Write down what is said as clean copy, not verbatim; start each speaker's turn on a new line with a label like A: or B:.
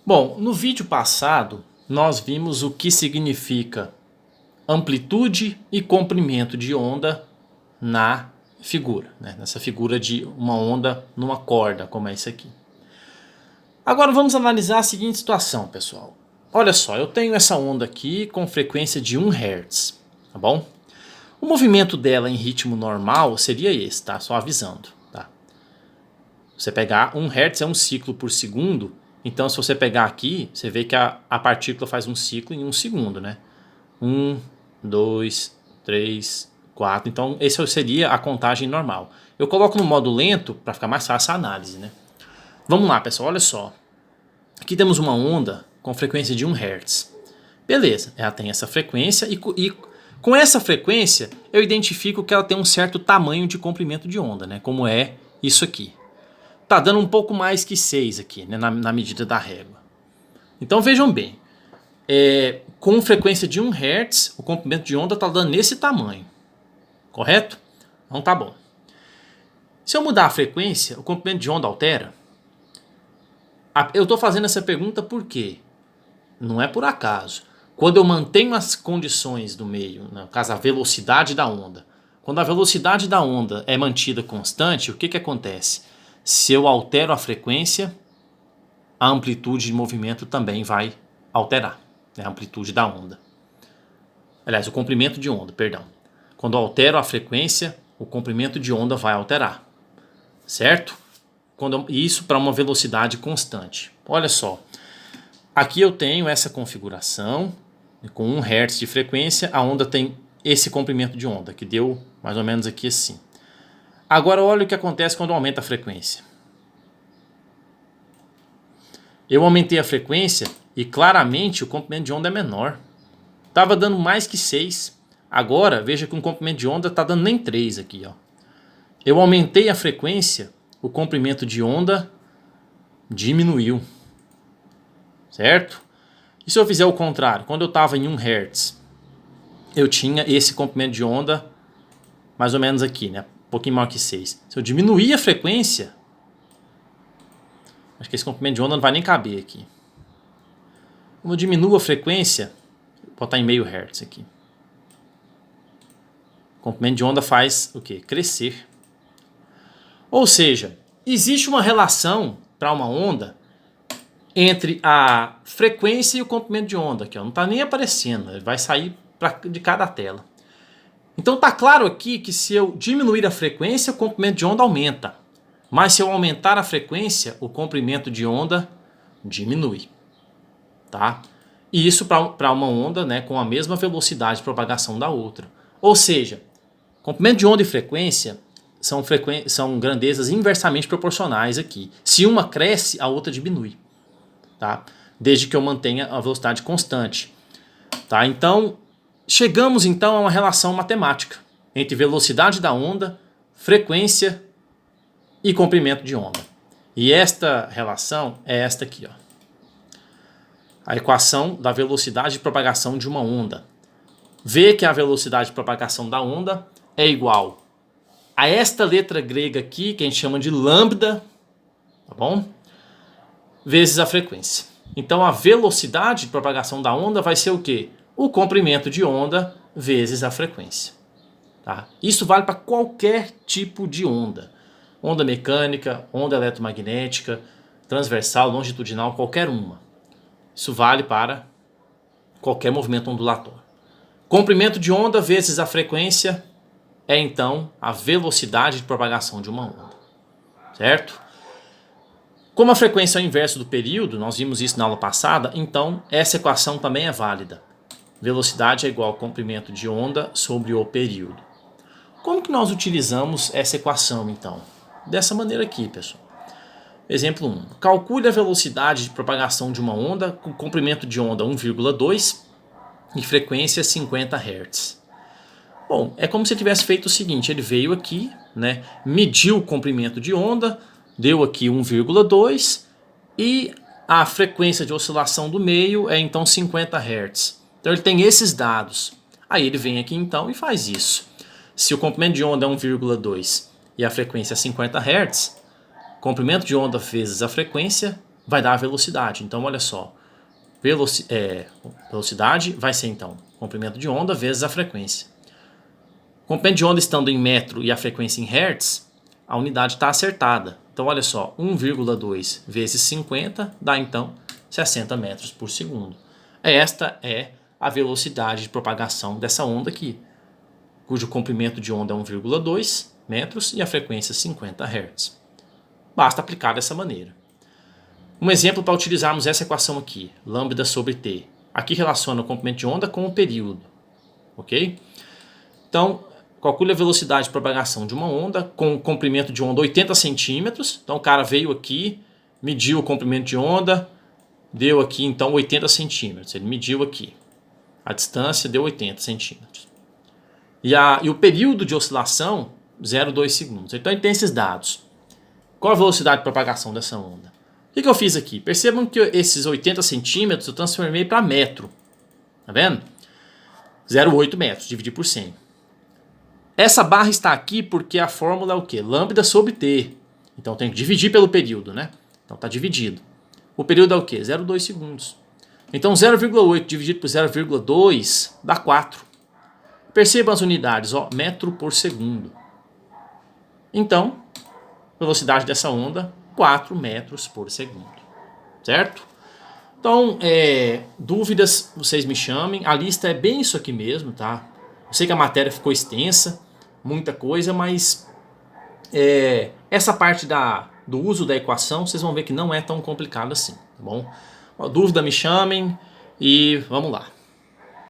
A: Bom, no vídeo passado nós vimos o que significa amplitude e comprimento de onda na figura, né? Nessa figura de uma onda numa corda, como é isso aqui. Agora vamos analisar a seguinte situação, pessoal. Olha só, eu tenho essa onda aqui com frequência de 1 Hz, tá bom? O movimento dela em ritmo normal seria esse, tá? Só avisando, tá? Você pegar 1 Hz é um ciclo por segundo, então se você pegar aqui, você vê que a partícula faz um ciclo em 1 segundo, né? 1, 2, 3, 4, então essa seria a contagem normal. Eu coloco no modo lento para ficar mais fácil a análise, né? Vamos lá, pessoal, olha só. Aqui temos uma onda com frequência de 1 Hz. Beleza, ela tem essa frequência e com essa frequência eu identifico que ela tem um certo tamanho de comprimento de onda, né? Como é isso aqui. Tá dando um pouco mais que 6 aqui, né? na medida da régua. Então vejam bem, com frequência de 1 Hz, o comprimento de onda está dando nesse tamanho. Correto? Então tá bom. Se eu mudar a frequência, o comprimento de onda altera? Eu estou fazendo essa pergunta porque não é por acaso. Quando eu mantenho as condições do meio, no caso a velocidade da onda, quando a velocidade da onda é mantida constante, o que acontece? Se eu altero a frequência, a amplitude de movimento também vai alterar, né? A amplitude da onda. Aliás, o comprimento de onda, perdão. Quando eu altero a frequência, o comprimento de onda vai alterar, certo? Isso para uma velocidade constante. Olha só, aqui eu tenho essa configuração, com 1 Hz de frequência, a onda tem esse comprimento de onda, que deu mais ou menos aqui assim. Agora olha o que acontece quando aumenta a frequência. Eu aumentei a frequência e claramente o comprimento de onda é menor. Estava dando mais que 6. Agora veja que o comprimento de onda está dando nem 3 aqui. Ó. Eu aumentei a frequência, o comprimento de onda diminuiu. Certo? E se eu fizer o contrário? Quando eu estava em 1 Hz, eu tinha esse comprimento de onda mais ou menos aqui, né? Um pouquinho maior que 6. Se eu diminuir a frequência, acho que esse comprimento de onda não vai nem caber aqui. Quando eu diminuo a frequência, vou botar em meio Hz aqui. O comprimento de onda faz o quê? Crescer. Ou seja, existe uma relação para uma onda entre a frequência e o comprimento de onda, que não está nem aparecendo, ele vai sair de cada tela. Então está claro aqui que se eu diminuir a frequência, o comprimento de onda aumenta. Mas se eu aumentar a frequência, o comprimento de onda diminui. Tá? E isso para uma onda, né, com a mesma velocidade de propagação da outra. Ou seja, comprimento de onda e frequência são grandezas inversamente proporcionais aqui. Se uma cresce, a outra diminui. Tá? Desde que eu mantenha a velocidade constante. Tá? Então, chegamos então a uma relação matemática entre velocidade da onda, frequência e comprimento de onda. E esta relação é esta aqui. Ó. A equação da velocidade de propagação de uma onda. Vê que a velocidade de propagação da onda é igual a esta letra grega aqui, que a gente chama de lambda, tá bom? Vezes a frequência. Então a velocidade de propagação da onda vai ser o quê? O comprimento de onda vezes a frequência. Tá? Isso vale para qualquer tipo de onda. Onda mecânica, onda eletromagnética, transversal, longitudinal, qualquer uma. Isso vale para qualquer movimento ondulatório. Comprimento de onda vezes a frequência é então a velocidade de propagação de uma onda. Certo? Como a frequência é o inverso do período, nós vimos isso na aula passada, então essa equação também é válida. Velocidade é igual ao comprimento de onda sobre o período. Como que nós utilizamos essa equação então? Dessa maneira aqui, pessoal. Exemplo 1. Calcule a velocidade de propagação de uma onda com comprimento de onda 1,2 e frequência 50 Hz. Bom, é como se ele tivesse feito o seguinte, ele veio aqui, né, mediu o comprimento de onda, deu aqui 1,2 e a frequência de oscilação do meio é então 50 Hz. Então ele tem esses dados. Aí ele vem aqui então e faz isso. Se o comprimento de onda é 1,2 e a frequência é 50 Hz, comprimento de onda vezes a frequência vai dar a velocidade. Então, olha só, velocidade vai ser, então, comprimento de onda vezes a frequência. Comprimento de onda estando em metro e a frequência em hertz, a unidade está acertada. Então, olha só, 1,2 vezes 50 dá, então, 60 metros por segundo. Esta é a velocidade de propagação dessa onda aqui, cujo comprimento de onda é 1,2 metros e a frequência 50 Hz. Basta aplicar dessa maneira. Um exemplo para utilizarmos essa equação aqui, lambda sobre t. Aqui relaciona o comprimento de onda com o período. Ok? Então, calcule a velocidade de propagação de uma onda com comprimento de onda 80 centímetros. Então, o cara veio aqui, mediu o comprimento de onda, deu aqui, então, 80 centímetros. Ele mediu aqui. A distância deu 80 centímetros. E o período de oscilação, 0,2 segundos. Então, ele tem esses dados. Qual a velocidade de propagação dessa onda? O que eu fiz aqui? Percebam que esses 80 centímetros eu transformei para metro. Tá vendo? 0,8 metros, dividir por 100. Essa barra está aqui porque a fórmula é o quê? Lambda sobre t. Então, tem que dividir pelo período, né? Então, está dividido. O período é o quê? 0,2 segundos. Então, 0,8 dividido por 0,2 dá 4. Percebam as unidades, ó, metro por segundo. Então, velocidade dessa onda, 4 metros por segundo. Certo? Então, dúvidas, vocês me chamem. A lista é bem isso aqui mesmo, tá? Eu sei que a matéria ficou extensa, muita coisa, mas essa parte do uso da equação, vocês vão ver que não é tão complicado assim, tá bom? Uma dúvida, me chamem e vamos lá.